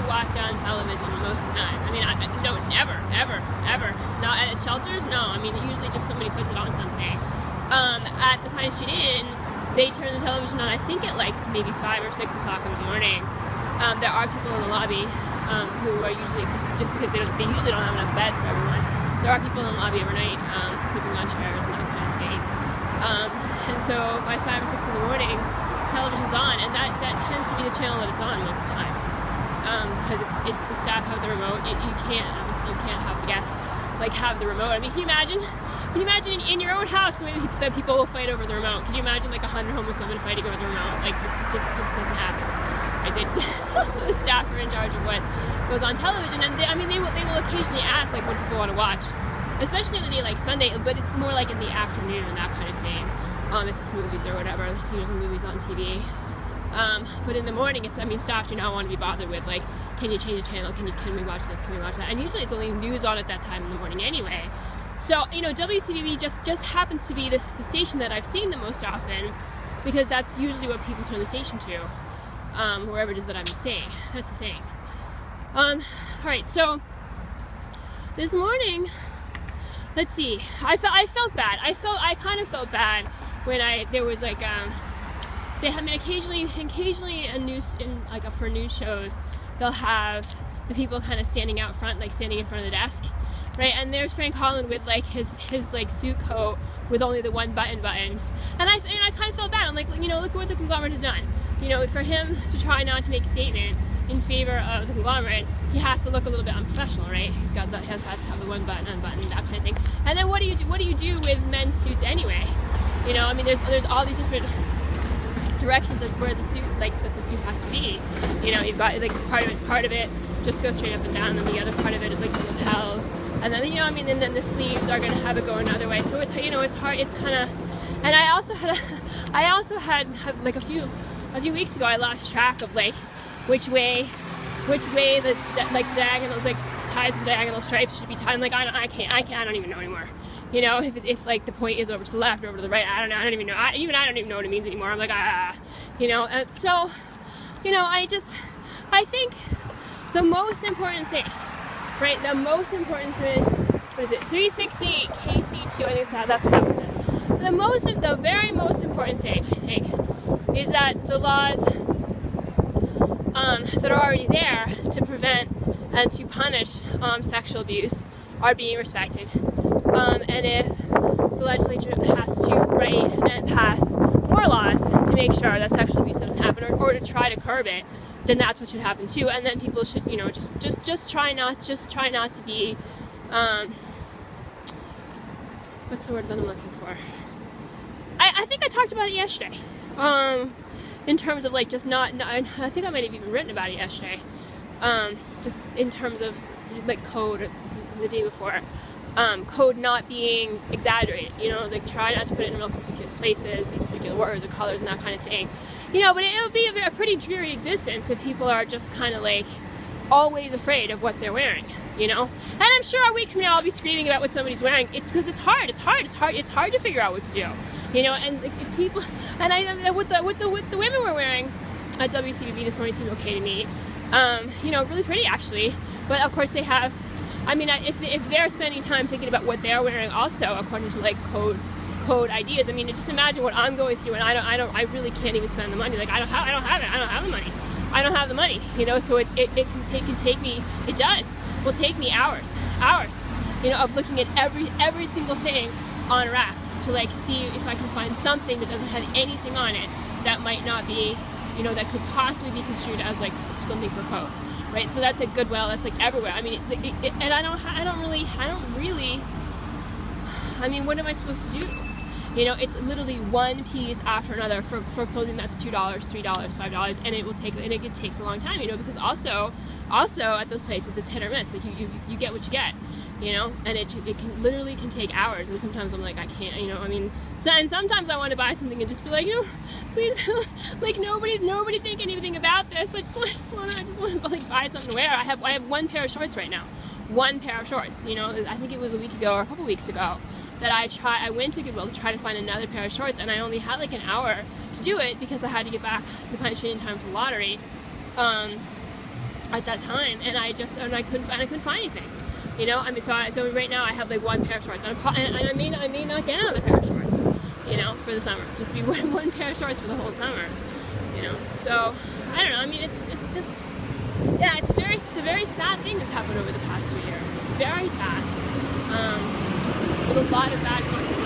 watch on television most of the time. I mean, no, never. Not at shelters, no. I mean, usually just somebody puts it on something. At the Pine Street Inn, they turn the television on, I think at like maybe 5 or 6 o'clock in the morning. There are people in the lobby who are usually, just because they usually don't have enough beds for everyone. There are people in the lobby overnight sleeping on chairs and that kind of thing. And so by 5 or 6 in the morning, television's on, and that tends to be the channel that it's on most of the time. Because it's the staff have the remote. You can't have the guests have the remote. I mean, can you imagine in your own house the way that people will fight over the remote? Can you imagine like 100 homeless women fighting over the remote? Like, it just doesn't happen. Right? The staff are in charge of what goes on television, and they will occasionally ask like what people want to watch, especially on a day like Sunday. But it's more like in the afternoon, that kind of thing. If it's movies or whatever, there's usually movies on TV. But in the morning, staff do not want to be bothered with like, can you change the channel? Can we watch this? Can we watch that? And usually it's only news on at that time in the morning anyway. So, WCVB just happens to be the station that I've seen the most often, because that's usually what people turn the station to, wherever it is that I'm staying. That's the thing. Alright, so this morning, let's see, I felt bad. I kind of felt bad when there was like, occasionally for news shows, they'll have the people kind of standing out front, like standing in front of the desk, right? And there's Frank Holland with like his like suit coat with only the one button buttons, and I kind of felt bad. I'm like, look what the conglomerate has done. For him to try not to make a statement in favor of the conglomerate, he has to look a little bit unprofessional, right? He has to have the one button unbuttoned, that kind of thing. And then what do you do with men's suits anyway? There's all these different directions of where the suit has to be. You've got like part of it just goes straight up and down, and the other part of it is like the lapels, and then and then the sleeves are gonna have it go another way. So it's it's hard. It's kind of, and I also had like a few weeks ago, I lost track of like which way the diagonals, like ties and diagonal stripes should be tied. I'm like, I don't even know anymore. If like the point is over to the left or over to the right, I don't know. I don't even know. I don't even know what it means anymore. I'm like, so, I think the most important thing, right? The most important thing, what is it? 368 KC2. I think that's what that one says. The very most important thing, I think, is that the laws that are already there to prevent and to punish sexual abuse are being respected. And if the legislature has to write and pass more laws to make sure that sexual abuse doesn't happen, or to try to curb it, then that's what should happen too. And then people should, just try not to be, what's the word that I'm looking for? I think I talked about it yesterday. In terms of like I think I might have even written about it yesterday. Just in terms of like code the day before. Code not being exaggerated, like try not to put it in real conspicuous places, these particular words or colors and that kind of thing, but it would be a pretty dreary existence if people are just kind of like always afraid of what they're wearing, and I'm sure a week from now I'll be screaming about what somebody's wearing. It's because it's hard to figure out what to do, and if people, and what the women were wearing at WCVB this morning seemed okay to me, really pretty actually, but of course they have, if they're spending time thinking about what they're wearing also according to like code ideas, just imagine what I'm going through, and I really can't even spend the money. Like I don't have the money. So it will take me hours, of looking at every single thing on a rack to like see if I can find something that doesn't have anything on it that might not be, that could possibly be construed as like something for code. Right, so that's at Goodwill. That's like everywhere. And I don't really. What am I supposed to do? It's literally one piece after another for clothing that's $2, $3, $5, and it takes a long time. Because also at those places it's hit or miss. Like you get what you get. And it can take hours, and sometimes I'm like, I can't, and sometimes I want to buy something and just be like, please, like nobody think anything about this. I just want to like buy something to wear. I have one pair of shorts right now, I think it was a week ago or a couple weeks ago that I went to Goodwill to try to find another pair of shorts, and I only had like an hour to do it because I had to get back to Pine Street in time for the lottery. at that time, and I couldn't find anything. You know, I mean, so right now I have like one pair of shorts, and I may not get another pair of shorts, you know, for the summer. Just be one pair of shorts for the whole summer, you know. So I don't know. I mean, it's just, yeah, it's a very sad thing that's happened over the past few years. Very sad. With a lot of bad consequences.